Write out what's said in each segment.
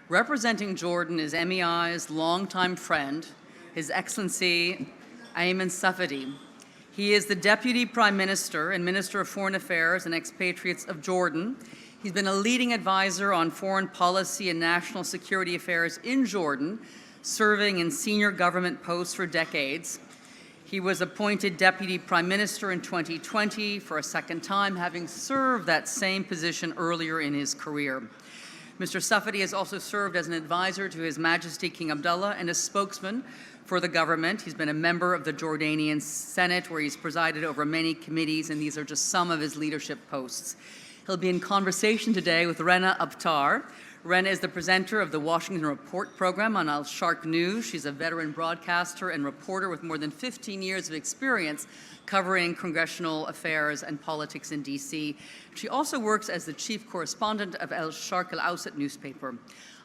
Representing Jordan is MEI's longtime friend, His Excellency Ayman Safadi. He is the Deputy Prime Minister and Minister of Foreign Affairs and Expatriates of Jordan. He's been a leading advisor on foreign policy and national security affairs in Jordan, serving in senior government posts for decades. He was appointed Deputy Prime Minister in 2020 for a second time, having served that same position earlier in his career. Mr. Safadi has also served as an advisor to His Majesty King Abdullah and a spokesman for the government. He's been a member of the Jordanian Senate, where he's presided over many committees, and these are just some of his leadership posts. He'll be in conversation today with Rena Abtar. Rena is the presenter of the Washington Report program on Al-Sharq News. She's a veteran broadcaster and reporter with more than 15 years of experience covering congressional affairs and politics in D.C. She also works as the chief correspondent of Al-Sharq Al-Awsat newspaper.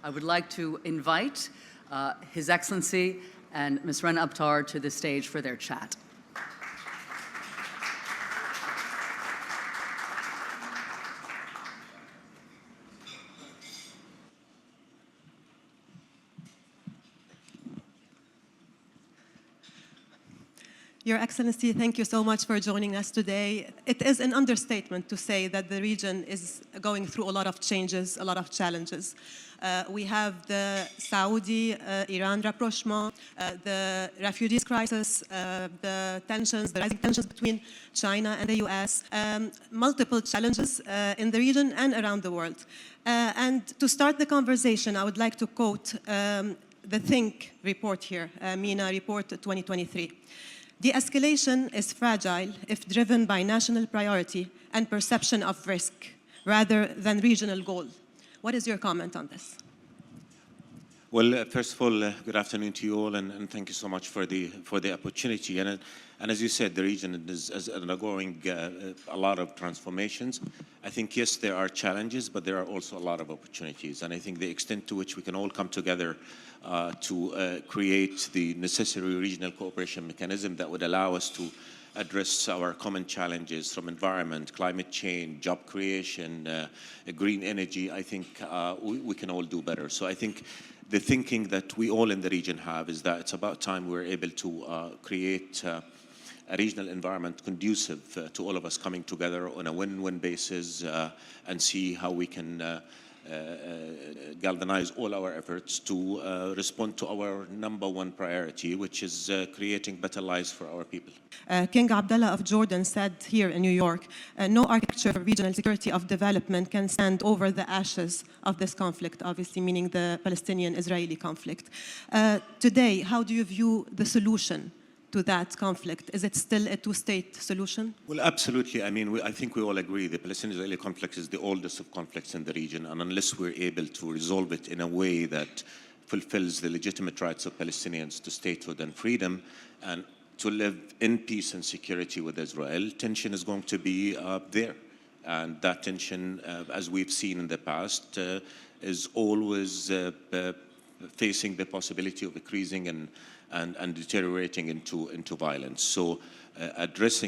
I would like to invite His Excellency and Ms. Rena Abtar to the stage for their chat. Your Excellency, thank you so much for joining us today. It is an understatement to say that the region is going through a lot of changes, a lot of challenges. We have the Saudi-Iran rapprochement, the refugees crisis, the rising tensions between China and the US, multiple challenges in the region and around the world. And to start the conversation, I would like to quote the Think report here, MENA report 2023. De-escalation is fragile if driven by national priority and perception of risk rather than regional goal. What is your comment on this? Well, first of all, good afternoon to you all, and thank you so much for the opportunity. And as you said, the region is undergoing a lot of transformations. I think, yes, there are challenges, but there are also a lot of opportunities. And I think the extent to which we can all come together to create the necessary regional cooperation mechanism that would allow us to address our common challenges from environment, climate change, job creation, green energy, I think we can all do better. So I think the thinking that we all in the region have is that it's about time we're able to create a regional environment conducive to all of us coming together on a win-win basis and see how we can galvanize all our efforts to respond to our number one priority, which is creating better lives for our people. King Abdullah of Jordan said here in New York, no architecture for regional security of development can stand over the ashes of this conflict, obviously meaning the Palestinian-Israeli conflict. Today, how do you view the solution to that conflict? Is it still a two-state solution? Well, absolutely. I mean, I think we all agree the Palestinian-Israeli conflict is the oldest of conflicts in the region, and unless we're able to resolve it in a way that fulfills the legitimate rights of Palestinians to statehood and freedom and to live in peace and security with Israel, tension is going to be there. And that tension, as we've seen in the past, is always facing the possibility of increasing and deteriorating into violence. So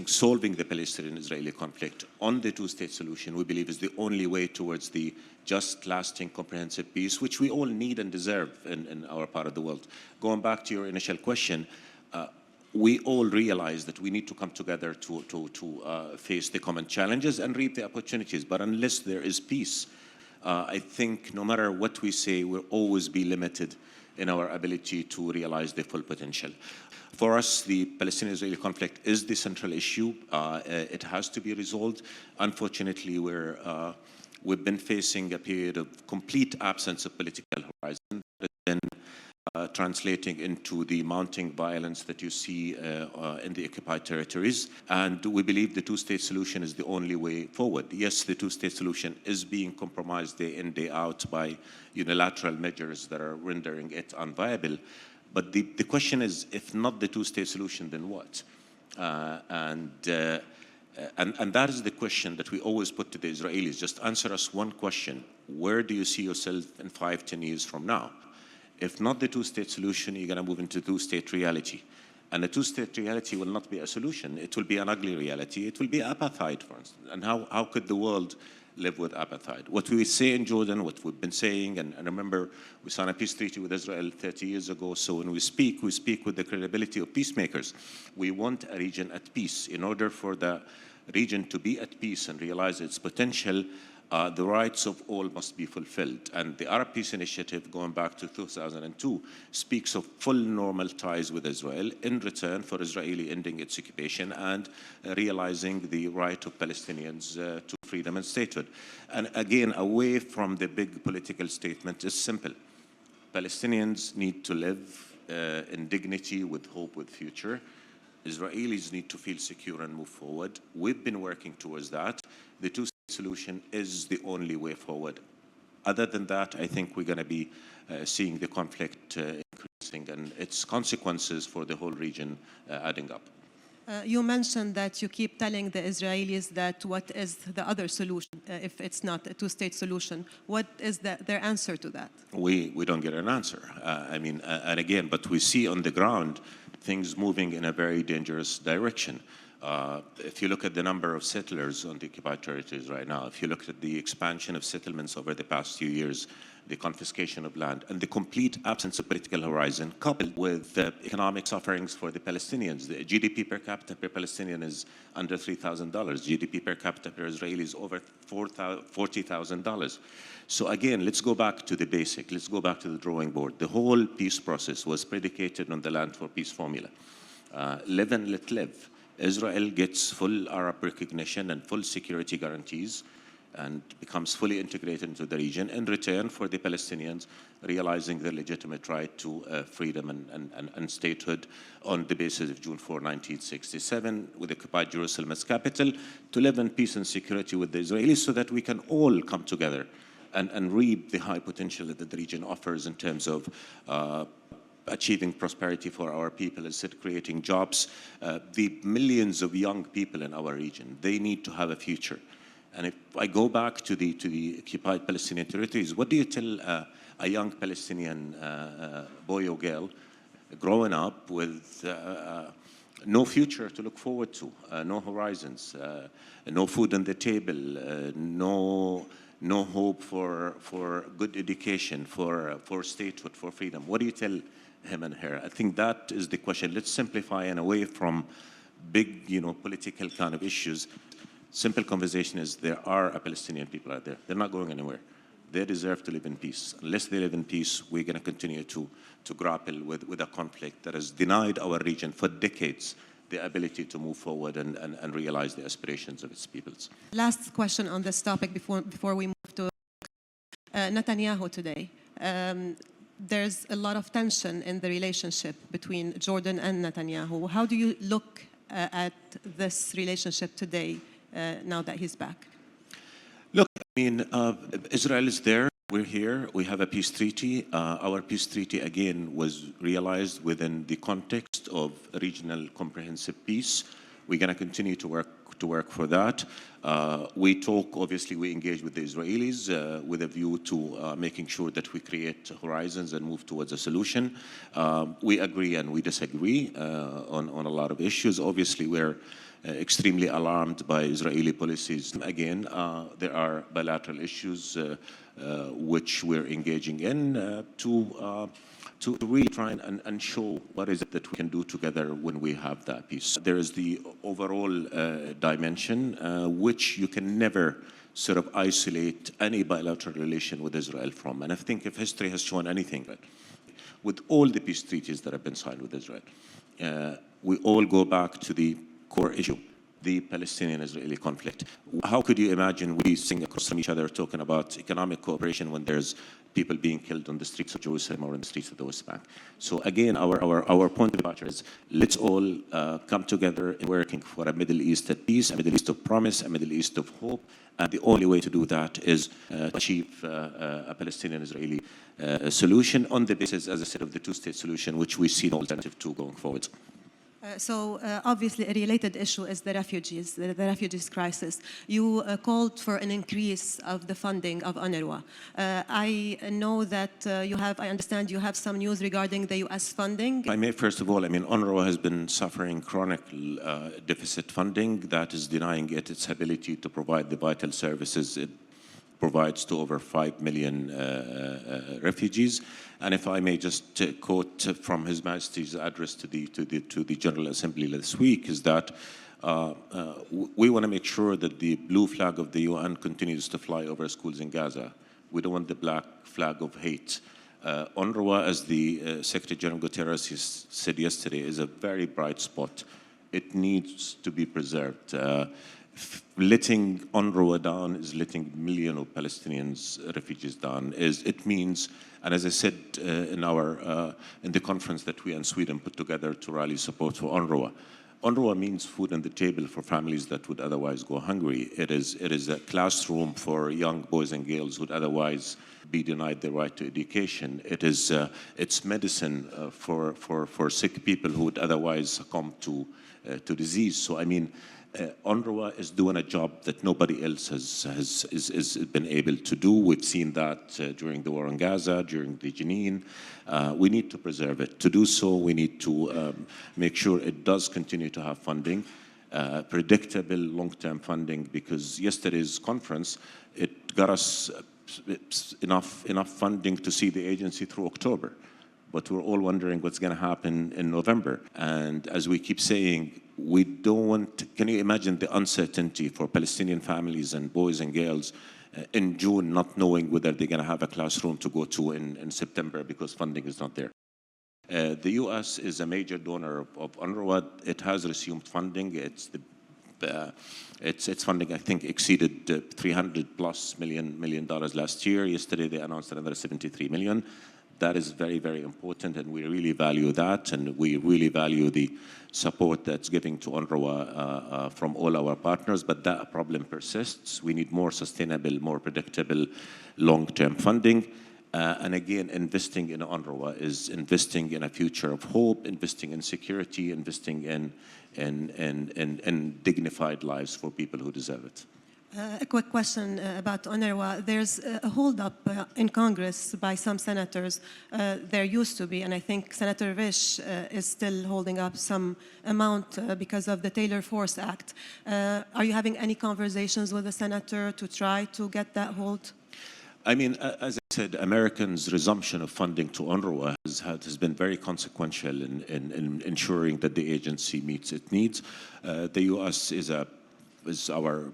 solving the Palestinian-Israeli conflict on the two-state solution, we believe is the only way towards the just, lasting, comprehensive peace, which we all need and deserve in our part of the world. Going back to your initial question, we all realize that we need to come together to face the common challenges and reap the opportunities. But unless there is peace, I think no matter what we say, we'll always be limited in our ability to realize the full potential. For us, the Palestinian-Israeli conflict is the central issue. It has to be resolved. Unfortunately, we've been facing a period of complete absence of political horizon that has been translating into the mounting violence that you see in the occupied territories. And we believe the two-state solution is the only way forward. Yes, the two-state solution is being compromised day in, day out by unilateral measures that are rendering it unviable. But the question is, if not the two-state solution, then what? And that is the question that we always put to the Israelis. Just answer us one question. Where do you see yourself in 5, 10 years from now? If not the two-state solution, you're going to move into two-state reality. And a two-state reality will not be a solution. It will be an ugly reality. It will be apartheid, for instance. And how could the world live with apartheid? What we say in Jordan, what we've been saying, and remember, we signed a peace treaty with Israel 30 years ago, so when we speak with the credibility of peacemakers. We want a region at peace. In order for the region to be at peace and realize its potential, the rights of all must be fulfilled. And the Arab Peace Initiative, going back to 2002, speaks of full normal ties with Israel in return for Israeli ending its occupation and realizing the right of Palestinians to freedom and statehood. And again, away from the big political statement, is simple. Palestinians need to live in dignity, with hope, with future. Israelis need to feel secure and move forward. We've been working towards that. The two-state solution is the only way forward. Other than that, I think we're going to be seeing the conflict increasing and its consequences for the whole region adding up. You mentioned that you keep telling the Israelis that what is the other solution if it's not a two-state solution. What is their answer to that? We don't get an answer. And again, but we see on the ground things moving in a very dangerous direction. If you look at the number of settlers on the occupied territories right now, if you look at the expansion of settlements over the past few years, the confiscation of land, and the complete absence of political horizon, coupled with the economic sufferings for the Palestinians. The GDP per capita per Palestinian is under $3,000. GDP per capita per Israeli is over $40,000. So again, let's go back to the basic. Let's go back to the drawing board. The whole peace process was predicated on the land for peace formula. Live and let live. Israel gets full Arab recognition and full security guarantees and becomes fully integrated into the region in return for the Palestinians realizing their legitimate right to freedom and statehood on the basis of June 4, 1967, with occupied Jerusalem as capital, to live in peace and security with the Israelis so that we can all come together and reap the high potential that the region offers in terms of achieving prosperity for our people, instead of creating jobs. The millions of young people in our region, they need to have a future. And if I go back to the occupied Palestinian territories, what do you tell a young Palestinian boy or girl growing up with no future to look forward to, no horizons, no food on the table, no hope for good education, for statehood, for freedom? What do you tell him and her? I think that is the question. Let's simplify and away from big, political kind of issues. Simple conversation is there are Palestinian people out there. They're not going anywhere. They deserve to live in peace. Unless they live in peace, we're going to continue to grapple with a conflict that has denied our region for decades the ability to move forward and realize the aspirations of its peoples. Last question on this topic before we move to Netanyahu today. There's a lot of tension in the relationship between Jordan and Netanyahu. How do you look at this relationship today, now that he's back? Look, Israel is there. We're here. We have a peace treaty. Our peace treaty, again, was realized within the context of regional comprehensive peace. We're going to continue to work for that. We talk, obviously, we engage with the Israelis with a view to making sure that we create horizons and move towards a solution. We agree and we disagree on a lot of issues. Obviously, we're extremely alarmed by Israeli policies. Again, there are bilateral issues which we're engaging in to really try and show what is it that we can do together when we have that peace. There is the overall dimension which you can never sort of isolate any bilateral relation with Israel from. And I think if history has shown anything, with all the peace treaties that have been signed with Israel, we all go back to the core issue, the Palestinian-Israeli conflict. How could you imagine we sing across from each other talking about economic cooperation when there's people being killed on the streets of Jerusalem or in the streets of the West Bank? So again, our point of departure is let's all come together in working for a Middle East at peace, a Middle East of promise, a Middle East of hope. And the only way to do that is to achieve a Palestinian-Israeli solution on the basis, as I said, of the two-state solution, which we see no alternative to going forward. Obviously a related issue is the refugees crisis. You called for an increase of the funding of UNRWA. I know that I understand you have some news regarding the US funding. First of all, UNRWA has been suffering chronic deficit funding that is denying it its ability to provide the vital services it provides to over 5 million refugees. And if I may just quote from His Majesty's address to the General Assembly this week, is that we want to make sure that the blue flag of the UN continues to fly over schools in Gaza. We don't want the black flag of hate. UNRWA, as the Secretary General Guterres said yesterday, is a very bright spot. It needs to be preserved. Letting UNRWA down is letting millions of Palestinians, refugees down. It means, and as I said in the conference that we and Sweden put together to rally support for UNRWA, UNRWA means food on the table for families that would otherwise go hungry. It is a classroom for young boys and girls who would otherwise be denied the right to education. It's medicine for sick people who would otherwise succumb to disease. So UNRWA is doing a job that nobody else has been able to do. We've seen that during the war in Gaza, during the Jenin. We need to preserve it. To do so, we need to make sure it does continue to have funding, predictable long-term funding, because yesterday's conference, it got us enough funding to see the agency through October. But we're all wondering what's going to happen in November. And as we keep saying, we don't want, can you imagine the uncertainty for Palestinian families and boys and girls in June, not knowing whether they're going to have a classroom to go to in September because funding is not there. The US is a major donor of UNRWA. It has resumed funding. Its funding, I think, exceeded $300+ million last year. Yesterday, they announced another $73 million. That is very, very important, and we really value that, and we really value the support that's giving to UNRWA from all our partners, but that problem persists. We need more sustainable, more predictable, long-term funding. And again, investing in UNRWA is investing in a future of hope, investing in security, investing in dignified lives for people who deserve it. A quick question about UNRWA. There's a holdup in Congress by some senators. There used to be, and I think Senator Risch is still holding up some amount because of the Taylor Force Act. Are you having any conversations with the senator to try to get that hold? As I said, Americans' resumption of funding to UNRWA has been very consequential in ensuring that the agency meets its needs. The U.S. is our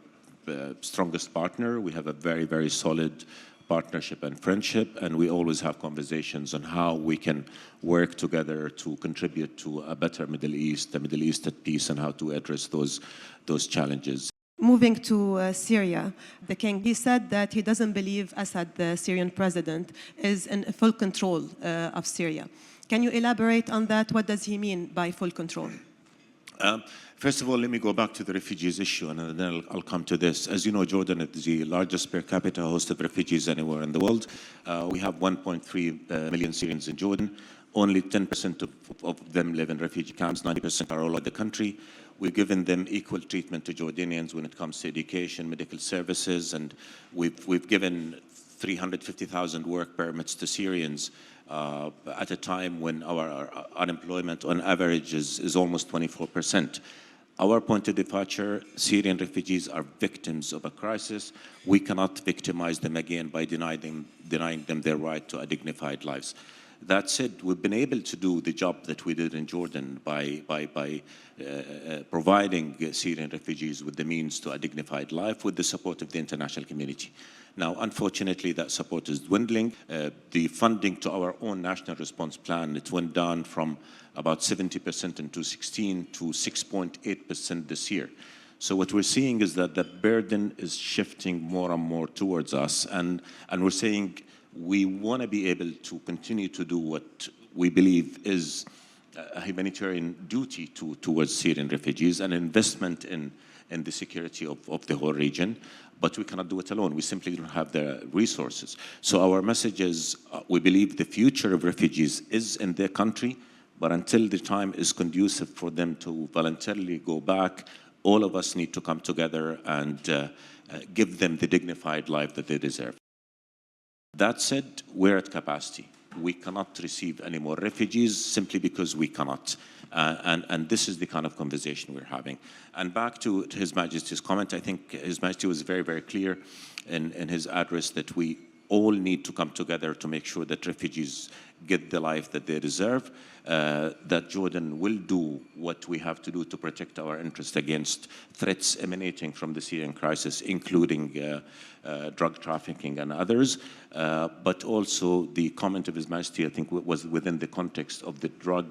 strongest partner. We have a very, very solid partnership and friendship, and we always have conversations on how we can work together to contribute to a better Middle East, a Middle East at peace, and how to address those challenges. Moving to Syria, the king, he said that he doesn't believe Assad, the Syrian president, is in full control of Syria. Can you elaborate on that? What does he mean by full control? First of all, let me go back to the refugees issue, and then I'll come to this. As you know, Jordan is the largest per capita host of refugees anywhere in the world. We have 1.3 million Syrians in Jordan. Only 10% of them live in refugee camps. 90% are all over the country. We've given them equal treatment to Jordanians when it comes to education, medical services, and we've given 350,000 work permits to Syrians at a time when our unemployment on average is almost 24%. Our point of departure, Syrian refugees are victims of a crisis. We cannot victimize them again by denying them their right to a dignified lives. That said, we've been able to do the job that we did in Jordan by providing Syrian refugees with the means to a dignified life with the support of the international community. Now, unfortunately, that support is dwindling. The funding to our own national response plan, it went down from about 70% in 2016 to 6.8% this year. So what we're seeing is that the burden is shifting more and more towards us, and we're saying we want to be able to continue to do what we believe is a humanitarian duty towards Syrian refugees, an investment in the security of the whole region, but we cannot do it alone. We simply don't have the resources. So our message is we believe the future of refugees is in their country, But until the time is conducive for them to voluntarily go back, all of us need to come together and give them the dignified life that they deserve. That said, we're at capacity. We cannot receive any more refugees simply because we cannot. And this is the kind of conversation we're having. And back to His Majesty's comment, I think His Majesty was very, very clear in his address that we all need to come together to make sure that refugees get the life that they deserve, that Jordan will do what we have to do to protect our interests against threats emanating from the Syrian crisis, including drug trafficking and others. But also the comment of His Majesty, I think, was within the context of the drug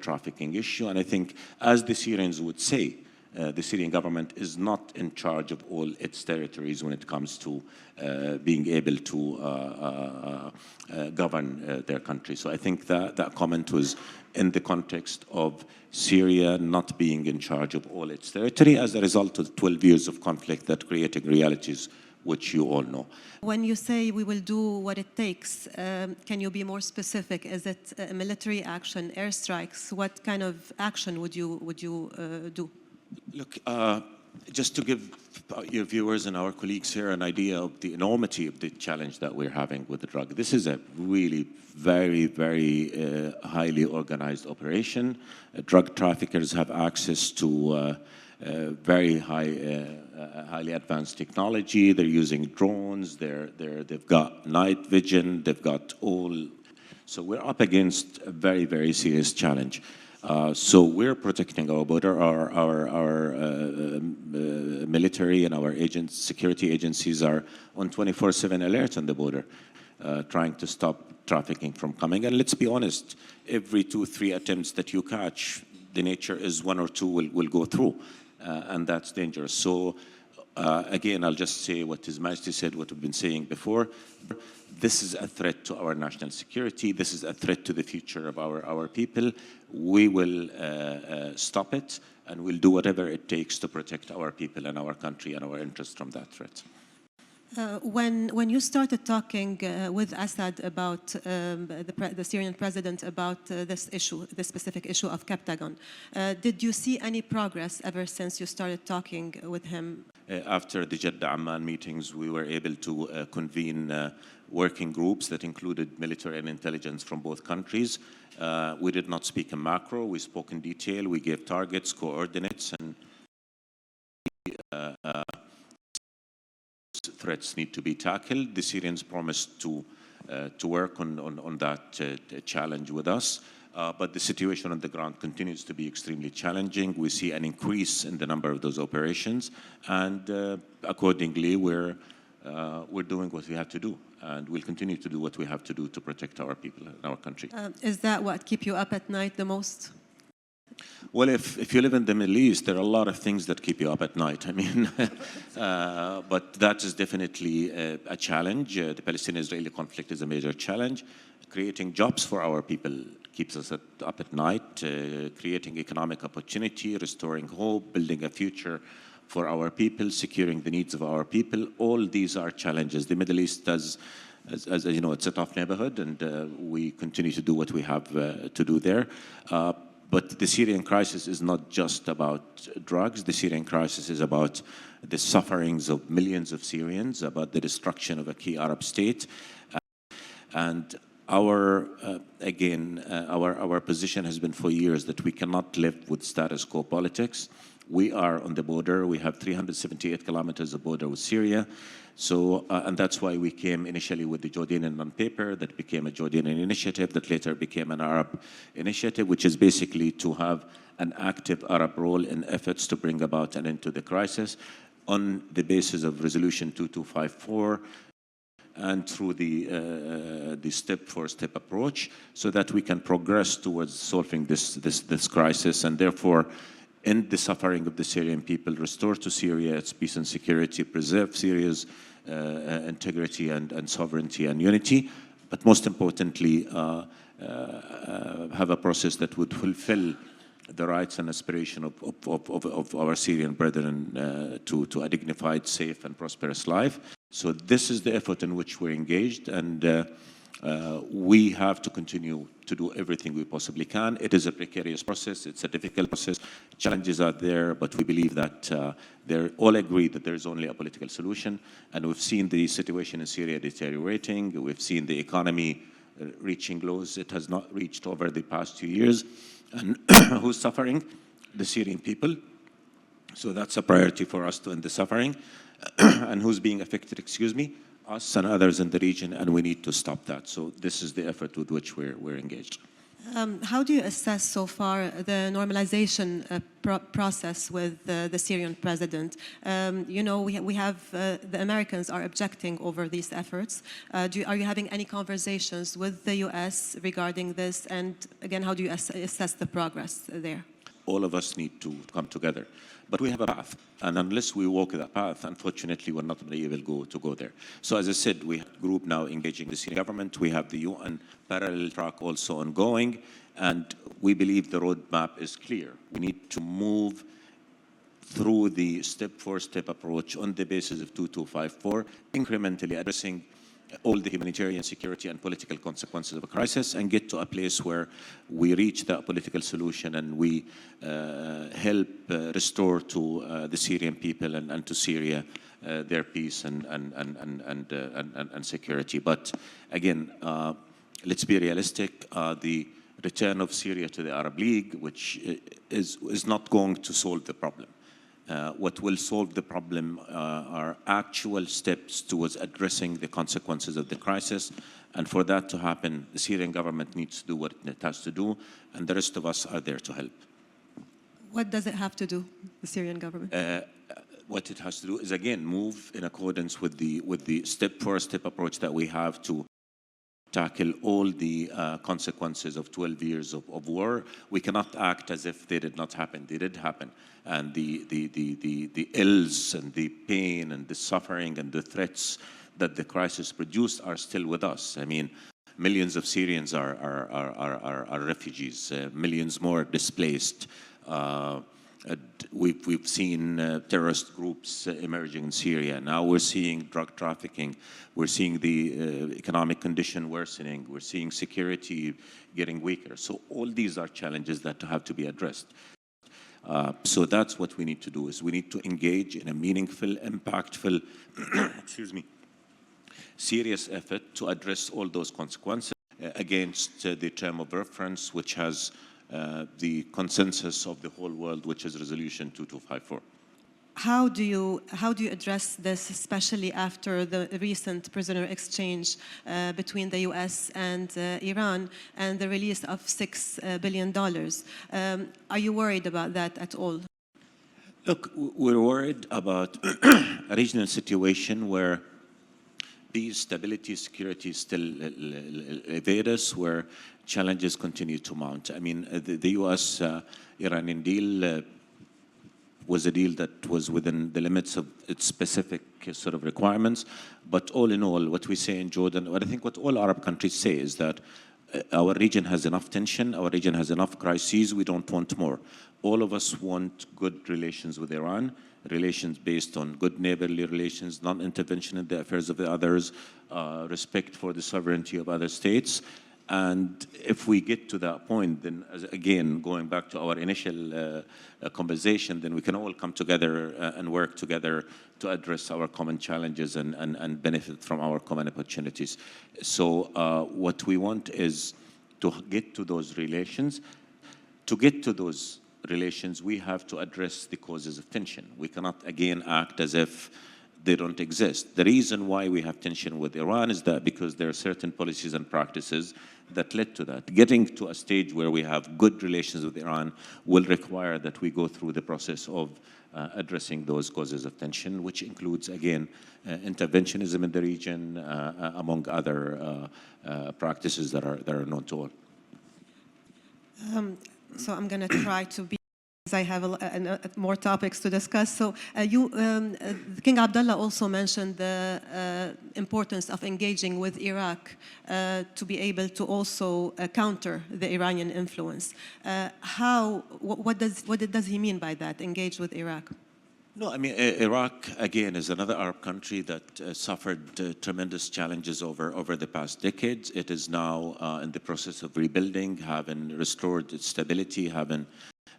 trafficking issue. And I think, as the Syrians would say, the Syrian government is not in charge of all its territories when it comes to being able to govern their country. So I think that comment was in the context of Syria not being in charge of all its territory as a result of 12 years of conflict that created realities which you all know. When you say we will do what it takes, can you be more specific? Is it military action, airstrikes? What kind of action would you do? Look, just to give your viewers and our colleagues here an idea of the enormity of the challenge that we're having with the drug. This is a really very, very highly organized operation. Drug traffickers have access to very highly advanced technology. They're using drones. They've got night vision. They've got all. So we're up against a very, very serious challenge. So we're protecting our border. Our military and our security agencies are on 24/7 alert on the border, trying to stop trafficking from coming. And let's be honest, every 2-3 attempts that you catch, the nature is 1 or 2 will go through, and that's dangerous. So again, I'll just say what His Majesty said, what we've been saying before. This is a threat to our national security. This is a threat to the future of our people. We will stop it, and we'll do whatever it takes to protect our people and our country and our interests from that threat. When you started talking with Assad about the Syrian president about this issue, this specific issue of Captagon, did you see any progress ever since you started talking with him? After the Jeddah-Amman meetings, we were able to convene working groups that included military and intelligence from both countries. We did not speak in macro, we spoke in detail, we gave targets, coordinates, and threats need to be tackled. The Syrians promised to work on that challenge with us. But the situation on the ground continues to be extremely challenging. We see an increase in the number of those operations, and accordingly, we're doing what we have to do, and we'll continue to do what we have to do to protect our people and our country. Is that what keeps you up at night the most? Well, if you live in the Middle East, there are a lot of things that keep you up at night. I mean, but that is definitely a challenge. The Palestinian-Israeli conflict is a major challenge. Creating jobs for our people keeps us up at night. Creating economic opportunity, restoring hope, building a future for our people, securing the needs of our people. All these are challenges. The Middle East does, as you know, it's a tough neighborhood, and we continue to do what we have to do there. But the Syrian crisis is not just about drugs. The Syrian crisis is about the sufferings of millions of Syrians, about the destruction of a key Arab state. And our position has been for years that we cannot live with status quo politics. We are on the border. We have 378 kilometers of border with Syria. So, and that's why we came initially with the Jordanian non-paper that became a Jordanian initiative that later became an Arab initiative, which is basically to have an active Arab role in efforts to bring about an end to the crisis on the basis of Resolution 2254 and through the step-for-step approach so that we can progress towards solving this crisis and therefore end the suffering of the Syrian people, restore to Syria its peace and security, preserve Syria's integrity and sovereignty and unity, but most importantly, have a process that would fulfill the rights and aspiration of our Syrian brethren to a dignified, safe, and prosperous life. So this is the effort in which we're engaged, and We have to continue to do everything we possibly can. It is a precarious process. It's a difficult process. Challenges are there, but we believe that they all agree that there is only a political solution. And we've seen the situation in Syria deteriorating. We've seen the economy reaching lows it has not reached over the past 2 years. And who's suffering? The Syrian people. So that's a priority for us to end the suffering. And who's being affected, excuse me? Us and others in the region, and we need to stop that. So this is the effort with which we're engaged. How do you assess so far the normalization process with the Syrian president? You know, we have the Americans are objecting over these efforts. Are you having any conversations with the US regarding this? And again, how do you assess the progress there? All of us need to come together. But we have a path, and unless we walk that path, unfortunately, we're not able to go there. So as I said, we have a group now engaging the Syrian government. We have the UN parallel track also ongoing, and we believe the roadmap is clear. We need to move through the step-for-step approach on the basis of 2254, incrementally addressing all the humanitarian, security, and political consequences of a crisis, and get to a place where we reach that political solution and we help restore to the Syrian people and to Syria their peace and security. But again, let's be realistic. The return of Syria to the Arab League, which is not going to solve the problem. What will solve the problem are actual steps towards addressing the consequences of the crisis. And for that to happen, the Syrian government needs to do what it has to do, and the rest of us are there to help. What does it have to do, the Syrian government? What it has to do is, again, move in accordance with the step-for-step approach that we have to tackle all the consequences of 12 years of war. We cannot act as if they did not happen. They did happen. And the ills and the pain and the suffering and the threats that the crisis produced are still with us. I mean, millions of Syrians are refugees, millions more displaced. We've seen terrorist groups emerging in Syria. Now we're seeing drug trafficking. We're seeing the economic condition worsening. We're seeing security getting weaker. So all these are challenges that have to be addressed. So that's what we need to do, is we need to engage in a meaningful, impactful, excuse me, serious effort to address all those consequences against the term of reference, which has the consensus of the whole world, which is Resolution 2254. How do you address this, especially after the recent prisoner exchange between the US and Iran and the release of $6 billion? Are you worried about that at all? Look, we're worried about a regional situation where peace, stability, security still evade us, where challenges continue to mount. I mean, the US-Iranian deal was a deal that was within the limits of its specific sort of requirements. But all in all, what we say in Jordan, what I think what all Arab countries say is that our region has enough tension, our region has enough crises, we don't want more. All of us want good relations with Iran, relations based on good neighborly relations, non-intervention in the affairs of the others, respect for the sovereignty of other states. And if we get to that point, then again, going back to our initial conversation, then we can all come together and work together to address our common challenges and benefit from our common opportunities. So what we want is to get to those relations. To get to those relations, we have to address the causes of tension. We cannot, again, act as if they don't exist. The reason why we have tension with Iran is that because there are certain policies and practices that led to that. Getting to a stage where we have good relations with Iran will require that we go through the process of addressing those causes of tension, which includes, again, interventionism in the region, among other practices that are known to all. So I'm going to try to be, I have more topics to discuss. So King Abdullah also mentioned the importance of engaging with Iraq to be able to also counter the Iranian influence. What does he mean by that, engage with Iraq? No, I mean, Iraq, again, is another Arab country that suffered tremendous challenges over the past decades. It is now in the process of rebuilding, having restored its stability, having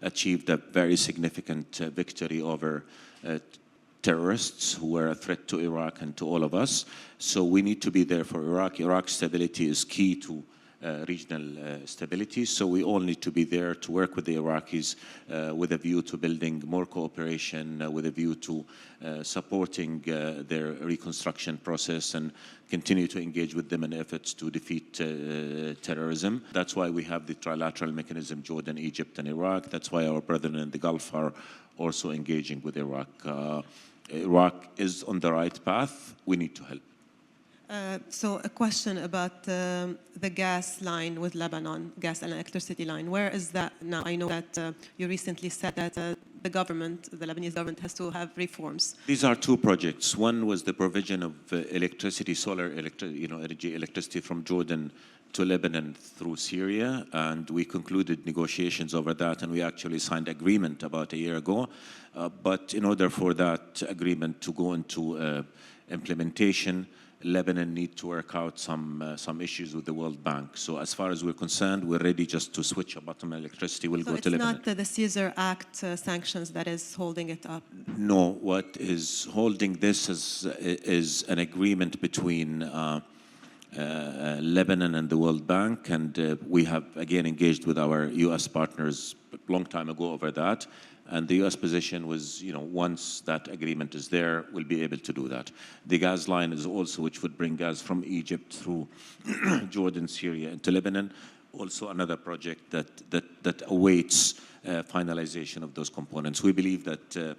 achieved a very significant victory over terrorists who were a threat to Iraq and to all of us. So we need to be there for Iraq. Iraq's stability is key to regional stability. So we all need to be there to work with the Iraqis with a view to building more cooperation, with a view to supporting their reconstruction process and continue to engage with them in efforts to defeat terrorism. That's why we have the trilateral mechanism, Jordan, Egypt, and Iraq. That's why our brethren in the Gulf are also engaging with Iraq. Iraq is on the right path. We need to help. So a question about the gas line with Lebanon, gas and electricity line. Where is that now? I know that you recently said that the government, the Lebanese government, has to have reforms. These are two projects. One was the provision of electricity, solar electricity from Jordan to Lebanon through Syria, and we concluded negotiations over that, and we actually signed agreement about a year ago. But in order for that agreement to go into implementation, Lebanon need to work out some issues with the World Bank. So as far as we're concerned, we're ready just to switch a bottom electricity. We'll go to Lebanon. It's not the Caesar Act sanctions that is holding it up? No, what is holding this is an agreement between Lebanon and the World Bank, and we have again engaged with our U.S. partners a long time ago over that. And the U.S. position was, once that agreement is there, we'll be able to do that. The gas line is also, which would bring gas from Egypt through Jordan, Syria, into Lebanon. Also another project that awaits finalization of those components. We believe that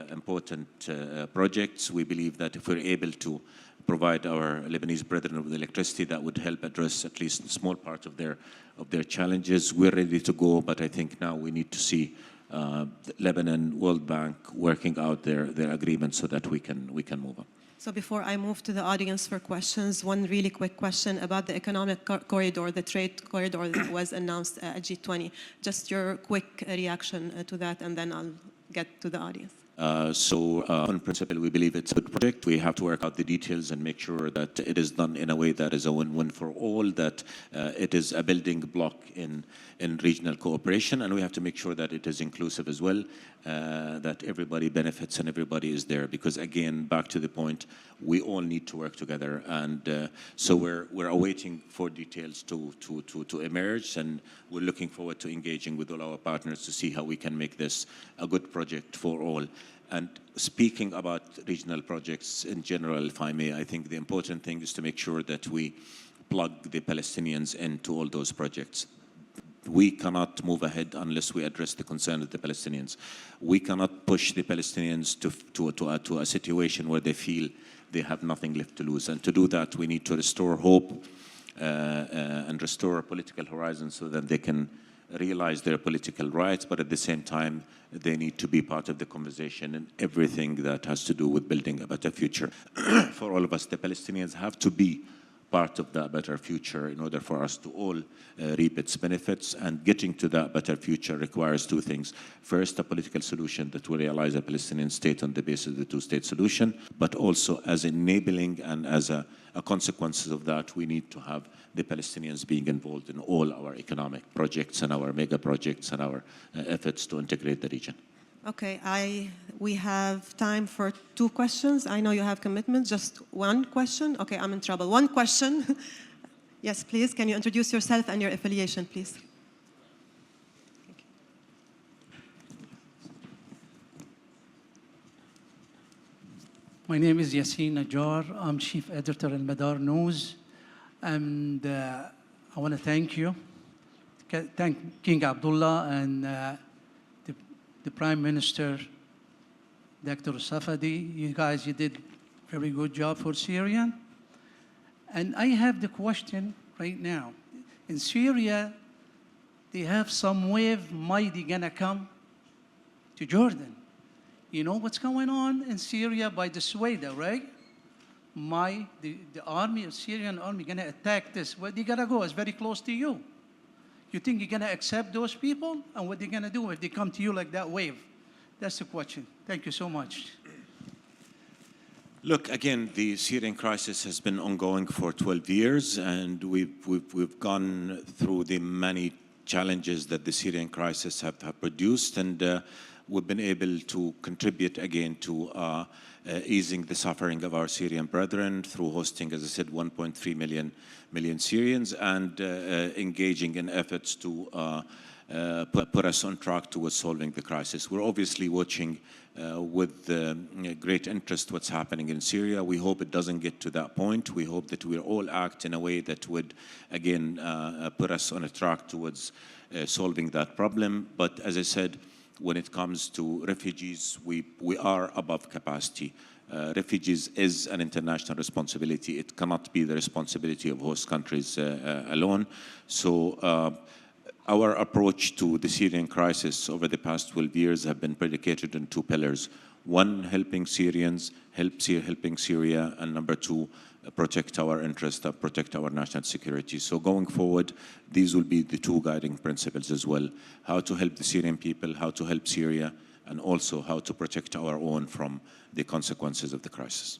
important projects. We believe that if we're able to provide our Lebanese brethren with electricity, that would help address at least a small part of their challenges. We're ready to go, but I think now we need to see Lebanon, World Bank working out their agreement so that we can move on. So before I move to the audience for questions, one really quick question about the economic corridor, the trade corridor that was announced at G20. Just your quick reaction to that, and then I'll get to the audience. On principle, we believe it's a good project. We have to work out the details and make sure that it is done in a way that is a win-win for all, that it is a building block in regional cooperation, and we have to make sure that it is inclusive as well, that everybody benefits and everybody is there. Because again, back to the point, we all need to work together, and so we're awaiting for details to emerge, and we're looking forward to engaging with all our partners to see how we can make this a good project for all. And speaking about regional projects in general, if I may, I think the important thing is to make sure that we plug the Palestinians into all those projects. We cannot move ahead unless we address the concern of the Palestinians. We cannot push the Palestinians to a situation where they feel they have nothing left to lose. And to do that, we need to restore hope and restore a political horizon so that they can realize their political rights, but at the same time, they need to be part of the conversation in everything that has to do with building a better future for all of us. The Palestinians have to be part of that better future in order for us to all reap its benefits. And getting to that better future requires two things. First, a political solution that will realize a Palestinian state on the basis of the two-state solution, but also as enabling and as a consequences of that, we need to have the Palestinians being involved in all our economic projects and our mega projects and our efforts to integrate the region. Okay, we have time for 2 questions. I know you have commitments. Just one question. Okay, I'm in trouble. One question. Yes, please. Can you introduce yourself and your affiliation, please? My name is Yassine Najjar. I'm Chief Editor in Madar News. And I want to thank you. Thank King Abdullah and the Prime Minister, Dr. Safadi. You guys, you did a very good job for Syria. And I have the question right now. In Syria, they have some wave mighty gonna come to Jordan. You know what's going on in Syria by the Sueda, right? The army, the Syrian army, gonna attack this. Where they gotta go? It's very close to you. You think you're gonna accept those people? And what they're gonna do if they come to you like that wave? That's the question. Thank you so much. Look, again, the Syrian crisis has been ongoing for 12 years, and we've gone through the many challenges that the Syrian crisis have produced, and we've been able to contribute again to easing the suffering of our Syrian brethren through hosting, as I said, 1.3 million Syrians, and engaging in efforts to put us on track towards solving the crisis. We're obviously watching with great interest what's happening in Syria. We hope it doesn't get to that point. We hope that we'll all act in a way that would, again, put us on a track towards solving that problem. But as I said, when it comes to refugees, we are above capacity. Refugees is an international responsibility. It cannot be the responsibility of host countries alone. So our approach to the Syrian crisis over the past 12 years have been predicated on two pillars. One, helping Syrians, helping Syria, and number two, protect our interests, protect our national security. So going forward, these will be the two guiding principles as well. How to help the Syrian people, how to help Syria, and also how to protect our own from the consequences of the crisis.